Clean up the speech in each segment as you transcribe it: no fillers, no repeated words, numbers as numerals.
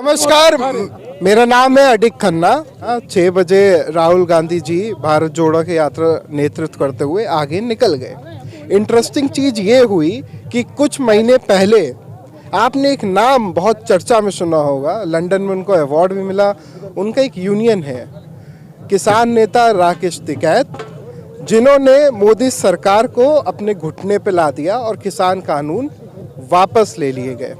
नमस्कार, मेरा नाम है अडिक खन्ना। 6 बजे राहुल गांधी जी भारत जोड़ो की यात्रा नेतृत्व करते हुए आगे निकल गए। इंटरेस्टिंग चीज ये हुई कि कुछ महीने पहले आपने एक नाम बहुत चर्चा में सुना होगा, लंदन में उनको अवार्ड भी मिला। उनका एक यूनियन है, किसान नेता राकेश टिकैत, जिन्होंने मोदी सरकार को अपने घुटने पे ला दिया और किसान कानून वापस ले लिए गए।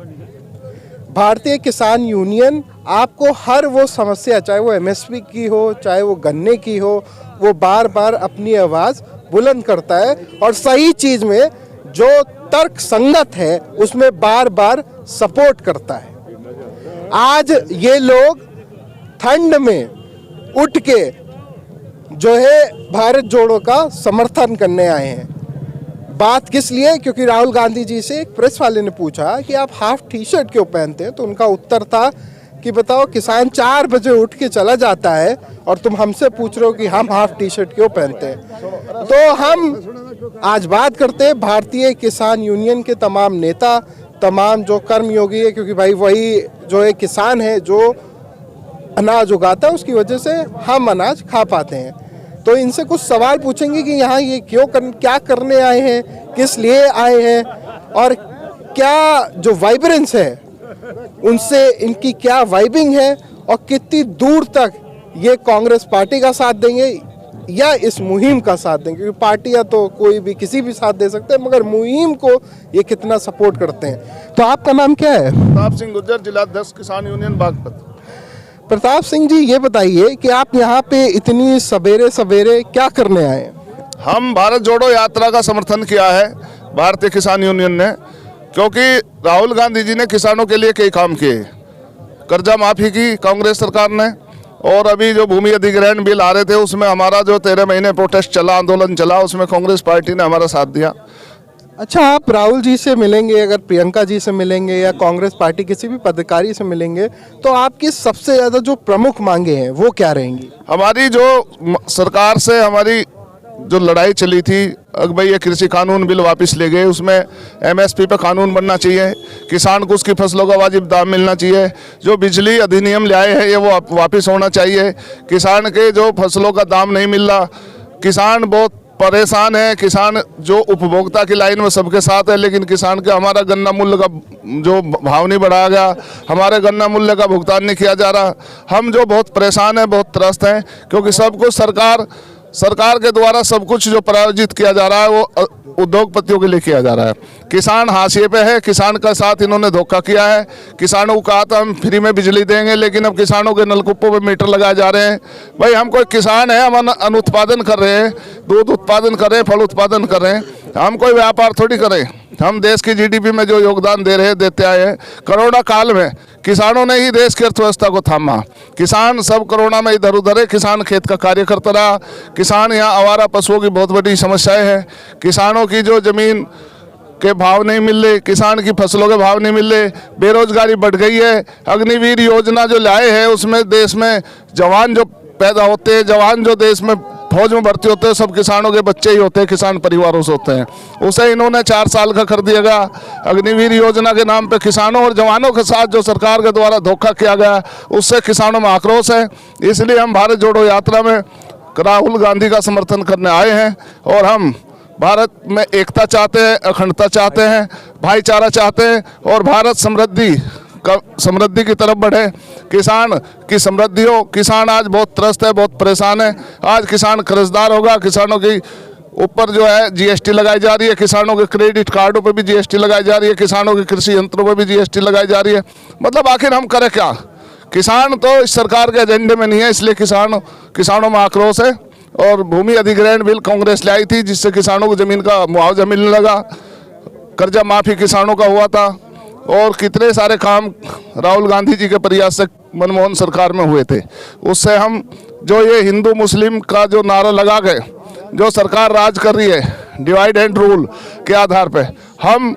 भारतीय किसान यूनियन आपको हर वो समस्या, चाहे वो एमएसपी की हो, चाहे वो गन्ने की हो, वो बार बार अपनी आवाज़ बुलंद करता है और सही चीज़ में जो तर्क संगत है उसमें बार बार सपोर्ट करता है। आज ये लोग ठंड में उठ के जो है भारत जोड़ो का समर्थन करने आए हैं। बात किस लिए? क्योंकि राहुल गांधी जी से एक प्रेस वाले ने पूछा कि आप हाफ टी शर्ट क्यों पहनते हैं, तो उनका उत्तर था कि बताओ, किसान 4 बजे उठ के चला जाता है और तुम हमसे पूछ रहे हो कि हम हाफ टी शर्ट क्यों पहनते हैं। तो हम आज बात करते हैं भारतीय किसान यूनियन के तमाम नेता, तमाम जो कर्मयोगी है, क्योंकि भाई वही जो एक किसान है जो अनाज उगाता है, उसकी वजह से हम अनाज खा पाते हैं। तो इनसे कुछ सवाल पूछेंगे कि यहाँ ये क्या करने आए हैं, किस लिए आए हैं और क्या जो वाइब्रेंस है उनसे इनकी क्या वाइबिंग है और कितनी दूर तक ये कांग्रेस पार्टी का साथ देंगे या इस मुहिम का साथ देंगे। क्योंकि पार्टियां तो कोई भी किसी भी साथ दे सकते हैं, मगर मुहिम को ये कितना सपोर्ट करते हैं। तो आपका नाम क्या है? प्रताप सिंह गुर्जर, जिला अध्यक्ष किसान यूनियन बागपत। प्रताप सिंह जी, ये बताइए कि आप यहाँ पे इतनी सवेरे सवेरे क्या करने आए? हम भारत जोड़ो यात्रा का समर्थन किया है भारतीय किसान यूनियन ने, क्योंकि राहुल गांधी जी ने किसानों के लिए कई काम किए। कर्जा माफी की कांग्रेस सरकार ने, और अभी जो भूमि अधिग्रहण बिल आ रहे थे उसमें हमारा जो 13 महीने प्रोटेस्ट चला, आंदोलन चला, उसमें कांग्रेस पार्टी ने हमारा साथ दिया। अच्छा, आप राहुल जी से मिलेंगे, अगर प्रियंका जी से मिलेंगे या कांग्रेस पार्टी किसी भी पदाधिकारी से मिलेंगे, तो आपकी सबसे ज़्यादा जो प्रमुख मांगे हैं वो क्या रहेंगी? हमारी जो सरकार से हमारी जो लड़ाई चली थी, भाई ये कृषि कानून बिल वापस ले गए, उसमें एमएसपी पे कानून बनना चाहिए, किसान को उसकी फसलों का वाजिब दाम मिलना चाहिए, जो बिजली अधिनियम ले आए हैं ये वो वापस होना चाहिए, किसान के जो फसलों का दाम नहीं मिल रहा, किसान बहुत परेशान है। किसान जो उपभोक्ता की लाइन में सबके साथ है, लेकिन किसान के हमारा गन्ना मूल्य का जो भाव नहीं बढ़ाया गया, हमारे गन्ना मूल्य का भुगतान नहीं किया जा रहा। हम जो बहुत परेशान हैं, बहुत त्रस्त हैं, क्योंकि सब कुछ सरकार के द्वारा सब कुछ जो प्रायोजित किया जा रहा है वो उद्योगपतियों के लिए किया जा रहा है। किसान हाशिए पे है, किसान का साथ इन्होंने धोखा किया है। किसानों को कहा था हम फ्री में बिजली देंगे, लेकिन अब किसानों के नलकूपों पे मीटर लगाए जा रहे हैं। भाई हम कोई किसान है, हम अनुत्पादन कर रहे हैं, दूध उत्पादन कर रहे हैं, फल उत्पादन कर रहे हैं, हम कोई व्यापार थोड़ी करें। हम देश की जीडीपी में जो योगदान देते आए हैं, कोरोना काल में किसानों ने ही देश की अर्थव्यवस्था को थामा। किसान सब कोरोना में इधर उधर है, किसान खेत का कार्य करता रहा। किसान यहाँ आवारा पशुओं की बहुत बड़ी समस्याएं हैं। किसानों की जो जमीन के भाव नहीं मिल रहे, किसान की फसलों के भाव नहीं मिल रहे, बेरोजगारी बढ़ गई है। अग्निवीर योजना जो लाए हैं उसमें देश में जवान जो पैदा होते हैं, जवान जो देश में फौज में भर्ती होते हैं, सब किसानों के बच्चे ही होते हैं, किसान परिवारों से होते हैं। उसे इन्होंने 4 साल का कर दिया गया। अग्निवीर योजना के नाम पे किसानों और जवानों के साथ जो सरकार के द्वारा धोखा किया गया, उससे किसानों में आक्रोश है। इसलिए हम भारत जोड़ो यात्रा में राहुल गांधी का समर्थन करने आए हैं और हम भारत में एकता चाहते हैं, अखंडता चाहते हैं, भाईचारा चाहते हैं और भारत समृद्धि की तरफ बढ़े, किसान की समृद्धि हो। किसान आज बहुत त्रस्त है, बहुत परेशान है। आज किसान कर्जदार होगा, किसानों की ऊपर जो है जीएसटी लगाई जा रही है, किसानों के क्रेडिट कार्डों पर भी जीएसटी लगाई जा रही है, किसानों के कृषि यंत्रों पर भी जीएसटी लगाई जा रही है। मतलब आखिर हम करें क्या? किसान तो इस सरकार के एजेंडे में नहीं है, इसलिए किसानों में आक्रोश है। और भूमि अधिग्रहण बिल कांग्रेस लाई थी, जिससे किसानों को जमीन का मुआवजा मिलने लगा, कर्जा माफी किसानों का हुआ था, और कितने सारे काम राहुल गांधी जी के प्रयास से मनमोहन सरकार में हुए थे। उससे हम जो ये हिंदू मुस्लिम का जो नारा लगा गए, जो सरकार राज कर रही है डिवाइड एंड रूल के आधार पे, हम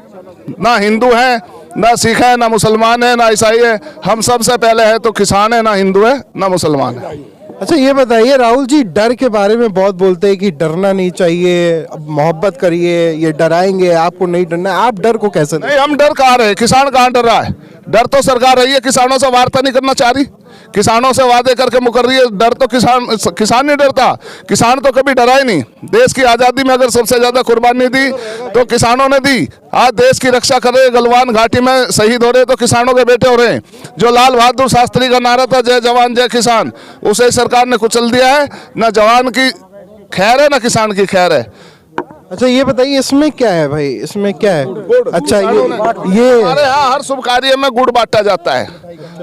ना हिंदू हैं, ना सिख है, ना मुसलमान है, ना ईसाई है, हम सबसे पहले है तो किसान है, ना हिंदू है ना मुसलमान है। अच्छा, ये बताइए राहुल जी, डर के बारे में बहुत बोलते हैं कि डरना नहीं चाहिए, मोहब्बत करिए, ये डराएंगे, आपको नहीं डरना है। आप डर को कैसे? नहीं, हम डर कहाँ रहे, किसान कहाँ डर रहा है? डर तो सरकार रही है, किसानों से वार्ता नहीं करना चाह रही, किसानों से वादे करके मुकर रही है। डर तो किसान नहीं डरता, किसान तो कभी डरा ही नहीं। देश की आज़ादी में अगर सबसे ज़्यादा कुर्बानी दी तो किसानों ने दी। आज देश की रक्षा कर रहे, गलवान घाटी में शहीद हो रहे तो किसानों के बेटे हो रहे हैं। जो लाल बहादुर शास्त्री का नारा था, जय जवान जय किसान, उसे सरकार ने कुचल दिया है। न जवान की खैर है, न किसान की खैर है। अच्छा ये बताइए इसमें क्या है भाई, इसमें क्या है? अच्छा ये हमारे यहाँ हर शुभ कार्य में गुड़ बांटा जाता है,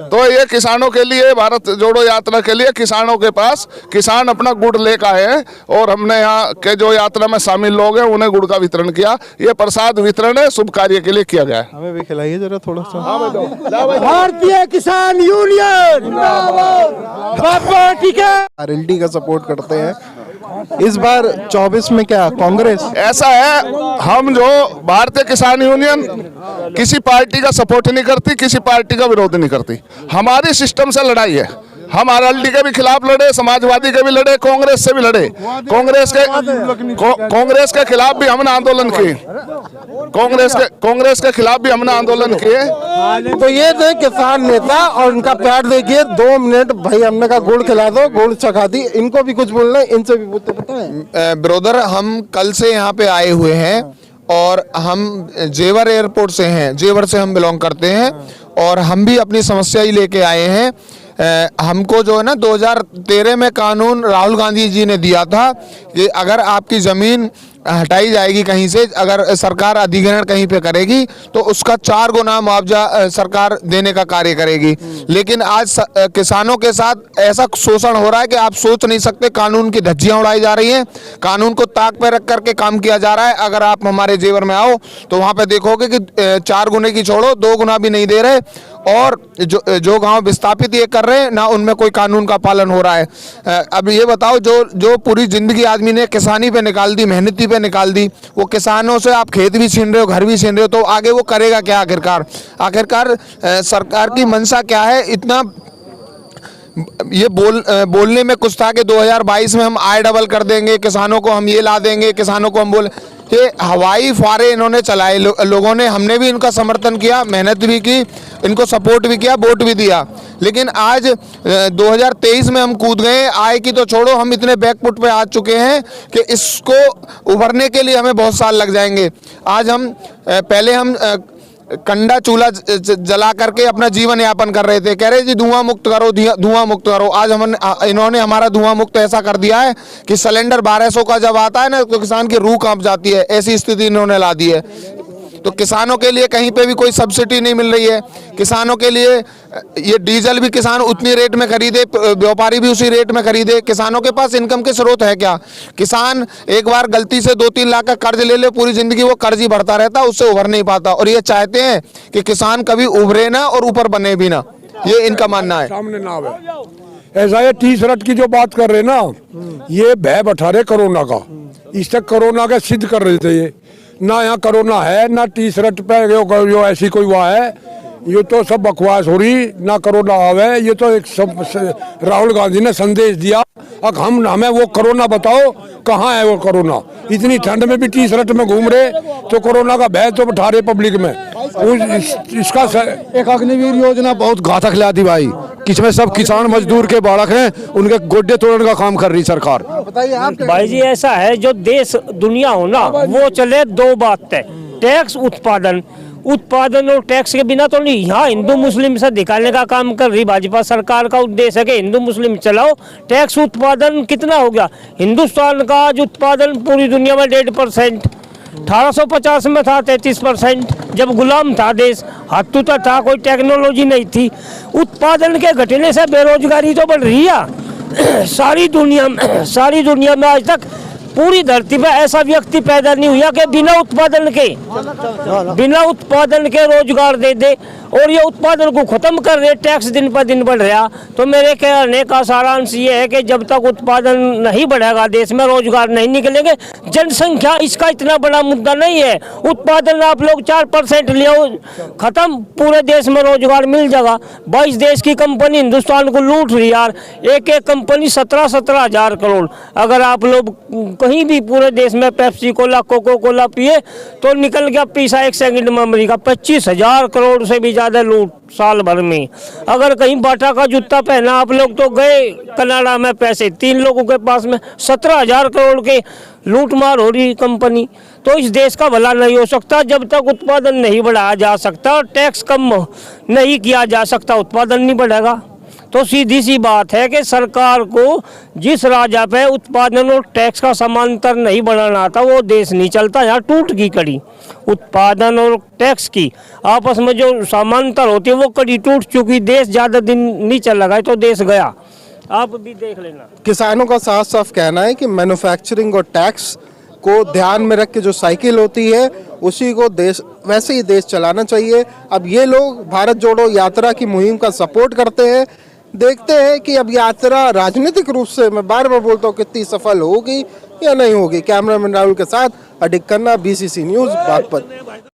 तो ये किसानों के लिए, भारत जोड़ो यात्रा के लिए किसानों के पास किसान अपना गुड़ लेकर आए हैं और हमने यहाँ के जो यात्रा में शामिल लोग हैं उन्हें गुड़ का वितरण किया। ये प्रसाद वितरण है, शुभ कार्य के लिए किया गया है। हमें भी खिलाइए जरा थोड़ा सा। भारतीय किसान यूनियन आरएलडी का सपोर्ट करते हैं। इस बार 24 में क्या कांग्रेस? ऐसा है, हम जो भारतीय किसान यूनियन किसी पार्टी का सपोर्ट नहीं करती, किसी पार्टी का विरोध नहीं करती। हमारी सिस्टम से लड़ाई है। हम आरएलडी के भी खिलाफ लड़े, समाजवादी के भी लड़े, कांग्रेस से भी लड़े। कांग्रेस के खिलाफ भी हमने आंदोलन किए, कांग्रेस के खिलाफ भी हमने आंदोलन किए। तो ये थे किसान नेता और उनका प्यार देखिए। 2 मिनट भाई, हमने कहा गुड़ खिला दो, गुड़ चखा दी। इनको भी कुछ बोलना है, इनसे भी पूछते पता है। ब्रदर, हम कल से यहाँ पे आए हुए हैं और हम जेवर एयरपोर्ट से हैं, जेवर से हम बिलोंग करते हैं और हम भी अपनी समस्या ही लेके आए हैं। हमको जो है ना 2013 में कानून राहुल गांधी जी ने दिया था कि अगर आपकी ज़मीन हटाई जाएगी कहीं से, अगर सरकार अधिग्रहण कहीं पे करेगी तो उसका 4 गुना मुआवजा सरकार देने का कार्य करेगी। लेकिन आज किसानों के साथ ऐसा शोषण हो रहा है कि आप सोच नहीं सकते। कानून की धज्जियां उड़ाई जा रही हैं, कानून को ताक पे रख करके काम किया जा रहा है। अगर आप हमारे जेवर में आओ तो वहाँ पे देखोगे कि 4 गुने की छोड़ो, 2 गुना भी नहीं दे रहे। और जो गांव विस्थापित ये कर रहे हैं ना, उनमें कोई कानून का पालन हो रहा है। अब ये बताओ, जो पूरी जिंदगी आदमी ने किसानी पे निकाल दी, मेहनती पे निकाल दी, वो किसानों से आप खेत भी छीन रहे हो, घर भी छीन रहे हो, तो आगे वो करेगा क्या? आखिरकार सरकार की मंशा क्या है? इतना ये बोलने में कुछ था कि 2022 में हम आय डबल कर देंगे, किसानों को हम ये ला देंगे, किसानों को हम बोले। ये हवाई फारे इन्होंने चलाए, लोगों ने, हमने भी इनका समर्थन किया, मेहनत भी की, इनको सपोर्ट भी किया, वोट भी दिया। लेकिन आज 2023 में हम कूद गए। आय की तो छोड़ो, हम इतने बैकफुट पे आ चुके हैं कि इसको उभरने के लिए हमें बहुत साल लग जाएंगे। आज हम पहले हम कंडा चूल्हा जला करके अपना जीवन यापन कर रहे थे, कह रहे जी धुआं मुक्त करो, धुआं मुक्त करो। आज इन्होंने हमारा धुआं मुक्त ऐसा कर दिया है कि सिलेंडर 1200 का जब आता है ना तो किसान की रूह कांप जाती है। ऐसी स्थिति इन्होंने ला दी है। तो किसानों के लिए कहीं पे भी कोई सब्सिडी नहीं मिल रही है। किसानों के लिए ये डीजल भी किसान उतनी रेट में खरीदे, व्यापारी भी उसी रेट में खरीदे। किसानों के पास इनकम के स्रोत है क्या? किसान एक बार गलती से 2-3 लाख का कर्ज ले ले, पूरी जिंदगी वो कर्ज ही भरता रहता, उससे उभर नहीं पाता। और ये चाहते हैं कि किसान कभी उभरे ना और ऊपर बने भी ना, ये इनका मानना है। सामने ना आवे। ऐसा ये 30 रट की जो बात कर रहे ना, ये भय बैठा रहे कोरोना का। इस तक कोरोना का सिद्ध कर रहे थे ये, ना यहाँ कोरोना है ना 30 रट पे जो ऐसी कोई हुआ है। ये तो सब बकवास हो रही, ना कोरोना आवे। ये तो एक सब राहुल गांधी ने संदेश दिया। अब हमें वो कोरोना बताओ कहाँ है वो कोरोना? इतनी ठंड में भी 30 रट में घूम रहे तो कोरोना का भय तो बैठा रहे पब्लिक में। इसका एक अग्निवीर योजना बहुत घातक ला दी भाई, इसमें सब किसान मजदूर के बालक हैं, उनके गोड्डे तोड़ने का काम कर रही सरकार। बताइए आप। भाई जी ऐसा है, जो देश दुनिया हो ना वो चले 2 बात है, टैक्स उत्पादन और टैक्स के बिना तो नहीं। यहाँ हिंदू मुस्लिम से दिखाने का काम कर रही भाजपा सरकार का उद्देश्य है कि हिंदू मुस्लिम चलाओ। टैक्स उत्पादन कितना हो गया? हिंदुस्तान का आज उत्पादन पूरी दुनिया में 1.5%, 1850 में था 33%, जब गुलाम था देश, हत्तूता था, कोई टेक्नोलॉजी नहीं थी। उत्पादन के घटने से बेरोजगारी तो बढ़ रही है। सारी दुनिया में आज तक पूरी धरती पे ऐसा व्यक्ति पैदा नहीं हुआ कि बिना उत्पादन के रोजगार दे दे। और ये उत्पादन को खत्म कर रहे, टैक्स दिन पर दिन बढ़ रहा। तो मेरे कहने का सारांश ये है कि जब तक उत्पादन नहीं बढ़ेगा देश में, रोजगार नहीं निकलेंगे। जनसंख्या इसका इतना बड़ा मुद्दा नहीं है। उत्पादन आप लोग 4% ले आओ, खत्म, पूरे देश में रोजगार मिल जाएगा। 22 देश की कंपनी हिंदुस्तान को लूट रही यार। एक कंपनी 17-17 हजार करोड़। अगर आप लोग कहीं भी पूरे देश में पेप्सी कोला कोको कोला पिए तो निकल गया पैसा 1 सेकंड में अमेरिका। 25,000 करोड़ से भी ज़्यादा लूट साल भर में। अगर कहीं बाटा का जूता पहना आप लोग तो गए कनाडा में पैसे, 3 लोगों के पास में 17,000 करोड़ के लूट मार हो रही कंपनी। तो इस देश का भला नहीं हो सकता जब तक उत्पादन नहीं बढ़ाया जा सकता, टैक्स कम नहीं किया जा सकता, उत्पादन नहीं बढ़ेगा। तो सीधी सी बात है कि सरकार को जिस राजा पे उत्पादन और टैक्स का समांतर नहीं बढ़ाना आता वो देश नहीं चलता। यहाँ टूट गई कड़ी उत्पादन और टैक्स की, आपस में जो समांतर होती है वो कड़ी टूट चुकी। देश ज़्यादा दिन नहीं चल लगा तो देश गया। आप भी देख लेना। किसानों का साफ साफ कहना है कि मैन्युफैक्चरिंग और टैक्स को ध्यान में रख के जो साइकिल होती है उसी को देश वैसे ही देश चलाना चाहिए। अब ये लोग भारत जोड़ो यात्रा की मुहिम का सपोर्ट करते हैं। देखते हैं कि अब यात्रा राजनीतिक रूप से, मैं बार बार बोलता हूँ, कितनी सफल होगी या नहीं होगी। कैमरामैन राहुल के साथ अडिक खन्ना, BCC न्यूज़, बागपत।